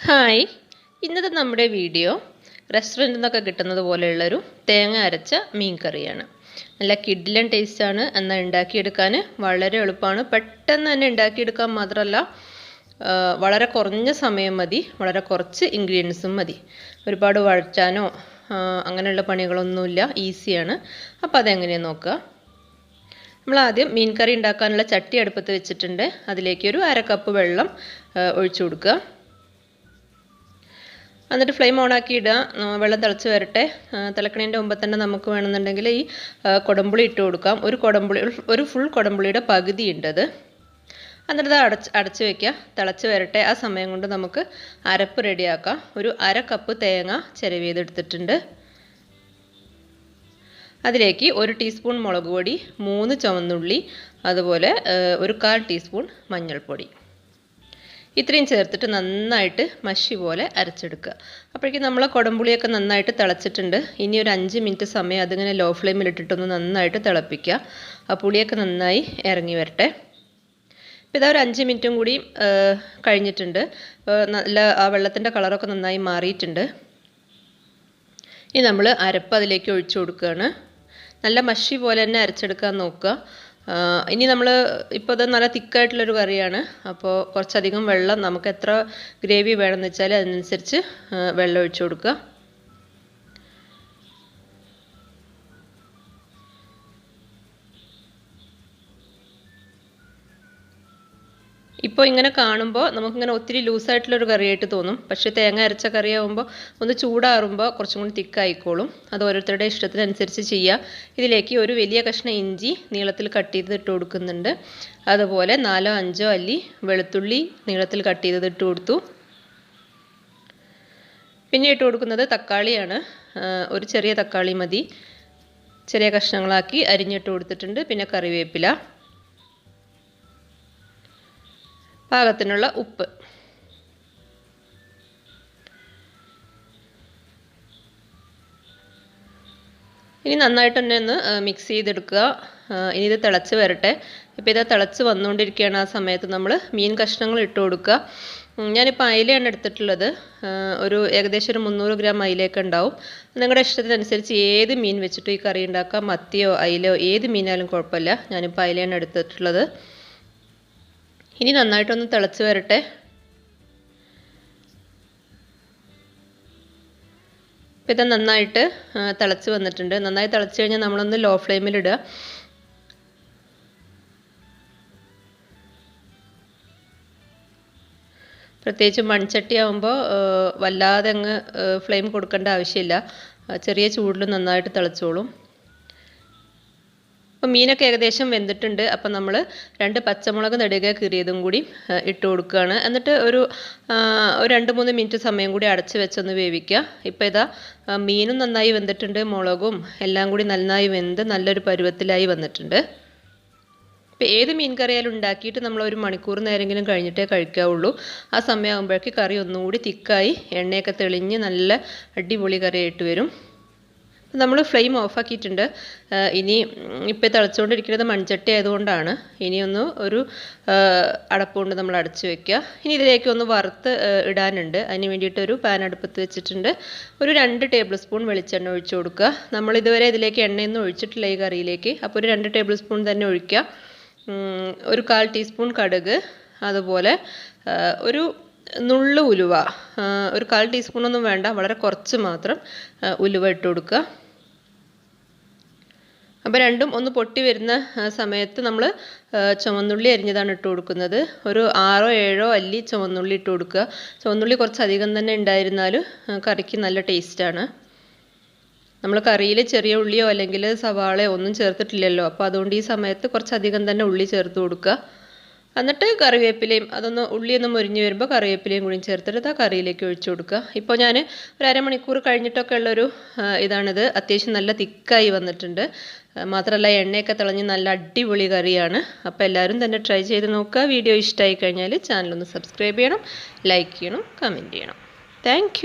Hi, ഇന്നത്തെ നമ്മുടെ video റെസ്റ്റോറൻറ്റിൽ നിന്നൊക്കെ കിട്ടുന്നത് പോലെയുള്ളൊരു തേങ്ങ അരച്ച മീൻ കറിയാണ്. നല്ല കിഡിലൻ ടേസ്റ്റാണ്. എന്നാൽ ഉണ്ടാക്കിയെടുക്കാൻ വളരെ എളുപ്പമാണ്. പെട്ടെന്ന് തന്നെ ഉണ്ടാക്കിയെടുക്കാൻ മാത്രമല്ല, വളരെ കുറഞ്ഞ സമയം മതി, വളരെ കുറച്ച് ഇൻഗ്രീഡിയൻസും മതി. ഒരുപാട് വഴറ്റാനോ അങ്ങനെയുള്ള പണികളൊന്നുമില്ല, ഈസിയാണ്. അപ്പോൾ അതെങ്ങനെയാണ് നോക്കുക. നമ്മൾ ആദ്യം മീൻ കറി ഉണ്ടാക്കാനുള്ള ചട്ടി അടുപ്പത്ത് വെച്ചിട്ടുണ്ട്. അതിലേക്ക് ഒരു 1/2 കപ്പ് വെള്ളം ഒഴിച്ചു കൊടുക്കുക. എന്നിട്ട് ഫ്ലെയിം ഓണാക്കി ഇടുക. വെള്ളം തിളച്ച് വരട്ടെ. തിളക്കണതിൻ്റെ മുമ്പ് തന്നെ നമുക്ക് വേണമെന്നുണ്ടെങ്കിൽ ഈ കുടംപുളി ഇട്ട് കൊടുക്കാം. ഒരു ഫുൾ കുടംപുളിയുടെ പകുതി ഉണ്ട് അത്. എന്നിട്ട് അടച്ച് വയ്ക്കുക. തിളച്ച് വരട്ടെ. ആ സമയം കൊണ്ട് നമുക്ക് അരപ്പ് റെഡിയാക്കാം. ഒരു 1/2 കപ്പ് തേങ്ങ ചിരവിയതെടുത്തിട്ടുണ്ട്. അതിലേക്ക് 1 ടീസ്പൂൺ മുളക് പൊടി, 3 ചുവന്നുള്ളി, അതുപോലെ ഒരു 1/4 ടീസ്പൂൺ മഞ്ഞൾപ്പൊടി, ഇത്രയും ചേർത്തിട്ട് നന്നായിട്ട് മഷി പോലെ അരച്ചെടുക്കുക. അപ്പോഴേക്കും നമ്മൾ കുടംപുളിയൊക്കെ നന്നായിട്ട് തിളച്ചിട്ടുണ്ട്. ഇനി ഒരു 5 മിനിറ്റ് സമയം അതിങ്ങനെ ലോ ഫ്ലെയിമിൽ ഇട്ടിട്ടൊന്ന് നന്നായിട്ട് തിളപ്പിക്കുക. ആ പുളിയൊക്കെ നന്നായി ഇറങ്ങി വരട്ടെ. ഇപ്പോൾ ഇതാ ഒരു 5 മിനിറ്റും കൂടി കഴിഞ്ഞിട്ടുണ്ട്. നല്ല ആ വെള്ളത്തിൻ്റെ കളറൊക്കെ നന്നായി മാറിയിട്ടുണ്ട്. ഇനി നമ്മൾ അരപ്പ് അതിലേക്ക് ഒഴിച്ചു കൊടുക്കുകയാണ്. നല്ല മഷി പോലെ തന്നെ അരച്ചെടുക്കാൻ നോക്കുക. ഇനി നമ്മൾ ഇപ്പോൾ ഇത് നല്ല തിക്കായിട്ടുള്ളൊരു കറിയാണ്. അപ്പോൾ കുറച്ചധികം വെള്ളം, നമുക്ക് എത്ര ഗ്രേവി വേണമെന്ന് വെച്ചാൽ അതിനനുസരിച്ച് വെള്ളം ഒഴിച്ചു കൊടുക്കുക. ഇപ്പോൾ ഇങ്ങനെ കാണുമ്പോൾ നമുക്കിങ്ങനെ ഒത്തിരി ലൂസായിട്ടുള്ളൊരു കറിയായിട്ട് തോന്നും. പക്ഷേ തേങ്ങ അരച്ച കറിയാകുമ്പോൾ ഒന്ന് ചൂടാറുമ്പോൾ കുറച്ചും കൂടി തിക്കായിക്കോളും. അത് ഓരോരുത്തരുടെ ഇഷ്ടത്തിനനുസരിച്ച് ചെയ്യുക. ഇതിലേക്ക് ഒരു വലിയ കഷ്ണം ഇഞ്ചി നീളത്തിൽ കട്ട് ചെയ്ത് ഇട്ട് കൊടുക്കുന്നുണ്ട്. അതുപോലെ 4-5 അല്ലി വെളുത്തുള്ളി നീളത്തിൽ കട്ട് ചെയ്തത് ഇട്ട് കൊടുത്തു. പിന്നെ ഇട്ട് കൊടുക്കുന്നത് തക്കാളിയാണ്. ഒരു ചെറിയ തക്കാളി മതി. ചെറിയ കഷ്ണങ്ങളാക്കി അരിഞ്ഞിട്ട് കൊടുത്തിട്ടുണ്ട്. പിന്നെ കറിവേപ്പില, പാകത്തിനുള്ള ഉപ്പ്. ഇനി നന്നായിട്ട് തന്നെ ഒന്ന് മിക്സ് ചെയ്തെടുക്കുക. ഇനി ഇത് തിളച്ച് വരട്ടെ. ഇപ്പോൾ ഇത് തിളച്ച് വന്നുകൊണ്ടിരിക്കുകയാണ്. ആ സമയത്ത് നമ്മൾ മീൻ കഷ്ണങ്ങൾ ഇട്ട് കൊടുക്കുക. ഞാനിപ്പോൾ അയിലയാണ് എടുത്തിട്ടുള്ളത്. ഏകദേശം ഒരു 300 ഗ്രാം അയിലയൊക്കെ ഉണ്ടാവും. നിങ്ങളുടെ ഇഷ്ടത്തിനനുസരിച്ച് ഏത് മീൻ വെച്ചിട്ട് ഈ കറി ഉണ്ടാക്കാം. മത്തിയോ അയിലയോ ഏത് മീനായാലും കുഴപ്പമില്ല. ഞാനിപ്പോൾ അയിലയാണ് എടുത്തിട്ടുള്ളത്. ഇനി നന്നായിട്ടൊന്ന് തിളച്ച് വരട്ടെ. ഇപ്പം ഇത് നന്നായിട്ട് തിളച്ച് വന്നിട്ടുണ്ട്. നന്നായി തിളച്ച് കഴിഞ്ഞാൽ നമ്മളൊന്ന് ലോ ഫ്ലെയിമിലിടുക. പ്രത്യേകിച്ച് മൺചട്ടി ആകുമ്പോൾ വല്ലാതെ അങ്ങ് ഫ്ലെയിം കൊടുക്കേണ്ട ആവശ്യമില്ല. ചെറിയ ചൂടിൽ നന്നായിട്ട് തിളച്ചോളും. അപ്പോൾ മീനൊക്കെ ഏകദേശം വെന്തിട്ടുണ്ട്. അപ്പം നമ്മൾ 2 പച്ചമുളക് നെടുകെ കീറിയതും കൂടി ഇട്ട് കൊടുക്കുകയാണ്. എന്നിട്ട് ഒരു 2-3 മിനിറ്റ് സമയം കൂടി അടച്ച് വെച്ചൊന്ന് വേവിക്കുക. ഇപ്പോൾ ഇതാ മീനും നന്നായി വെന്തിട്ടുണ്ട്. മുളകും എല്ലാം കൂടി നന്നായി വെന്ത് നല്ലൊരു പരുവത്തിലായി വന്നിട്ടുണ്ട്. ഇപ്പോൾ ഏത് മീൻ കറിയായാലും ഉണ്ടാക്കിയിട്ട് നമ്മൾ 1 മണിക്കൂർ നേരമെങ്കിലും കഴിഞ്ഞിട്ടേ കഴിക്കാവുള്ളൂ. ആ സമയമാകുമ്പോഴേക്ക് കറി ഒന്നുകൂടി തിക്കായി എണ്ണയൊക്കെ തെളിഞ്ഞ് നല്ല അടിപൊളി കറിയായിട്ട് വരും. നമ്മൾ ഫ്ലെയിം ഓഫാക്കിയിട്ടുണ്ട്. ഇനി ഇപ്പോൾ തിളച്ചുകൊണ്ടിരിക്കുന്നത് മൺചട്ടി ആയതുകൊണ്ടാണ്. ഇനിയൊന്ന് ഒരു അടപ്പ് കൊണ്ട് നമ്മൾ അടച്ച് വയ്ക്കുക. ഇനി ഇതിലേക്ക് ഒന്ന് വറുത്ത് ഇടാനുണ്ട്. അതിന് വേണ്ടിയിട്ട് ഒരു പാൻ അടുപ്പത്ത് വെച്ചിട്ടുണ്ട്. ഒരു 2 ടേബിൾ സ്പൂൺ വെളിച്ചെണ്ണ ഒഴിച്ചു കൊടുക്കുക. നമ്മളിതുവരെ ഇതിലേക്ക് എണ്ണയൊന്നും ഒഴിച്ചിട്ടില്ല ഈ കറിയിലേക്ക്. അപ്പോൾ ഒരു 2 ടേബിൾ സ്പൂൺ തന്നെ ഒഴിക്കുക. ഒരു 1/4 ടീസ്പൂൺ കടുക്, അതുപോലെ ഒരു നുള്ളു ഉലുവ, ഒരു 1/4 ടീസ്പൂണൊന്നും വേണ്ട, വളരെ കുറച്ച് മാത്രം ഉലുവ ഇട്ട് കൊടുക്കുക. അപ്പോൾ രണ്ടും ഒന്ന് പൊട്ടി വരുന്ന സമയത്ത് നമ്മൾ ചുവന്നുള്ളി അരിഞ്ഞതാണ് ഇട്ട് കൊടുക്കുന്നത്. ഒരു 6-7 അല്ലി ചുവന്നുള്ളി ഇട്ട് കൊടുക്കുക. ചുവന്നുള്ളി കുറച്ചധികം തന്നെ ഉണ്ടായിരുന്നാൽ കറിക്ക് നല്ല ടേസ്റ്റാണ്. നമ്മൾ കറിയിൽ ചെറിയ ഉള്ളിയോ അല്ലെങ്കിൽ സവാളയോ ഒന്നും ചേർത്തിട്ടില്ലല്ലോ. അപ്പോൾ അതുകൊണ്ട് ഈ സമയത്ത് കുറച്ചധികം തന്നെ ഉള്ളി ചേർത്ത് കൊടുക്കുക. എന്നിട്ട് കറിവേപ്പിലയും ഉള്ളിയൊന്ന് മുരിഞ്ഞ് വരുമ്പോൾ കറിവേപ്പിലയും കൂടി ചേർത്തിട്ട് ആ കറിയിലേക്ക് ഒഴിച്ചു കൊടുക്കുക. ഇപ്പോൾ ഞാൻ ഒരു അരമണിക്കൂർ കഴിഞ്ഞിട്ടൊക്കെ ഉള്ളൊരു ഇതാണിത്. അത്യാവശ്യം നല്ല തിക്കായി വന്നിട്ടുണ്ട്. മാത്രമല്ല എണ്ണയൊക്കെ തിളഞ്ഞ് നല്ല അടിപൊളി കറിയാണ്. അപ്പോൾ എല്ലാവരും തന്നെ ട്രൈ ചെയ്ത് നോക്കുക. വീഡിയോ ഇഷ്ടമായി കഴിഞ്ഞാൽ ചാനലൊന്ന് സബ്സ്ക്രൈബ് ചെയ്യണം, ലൈക്ക് ചെയ്യണം, കമൻറ്റ് ചെയ്യണം. താങ്ക്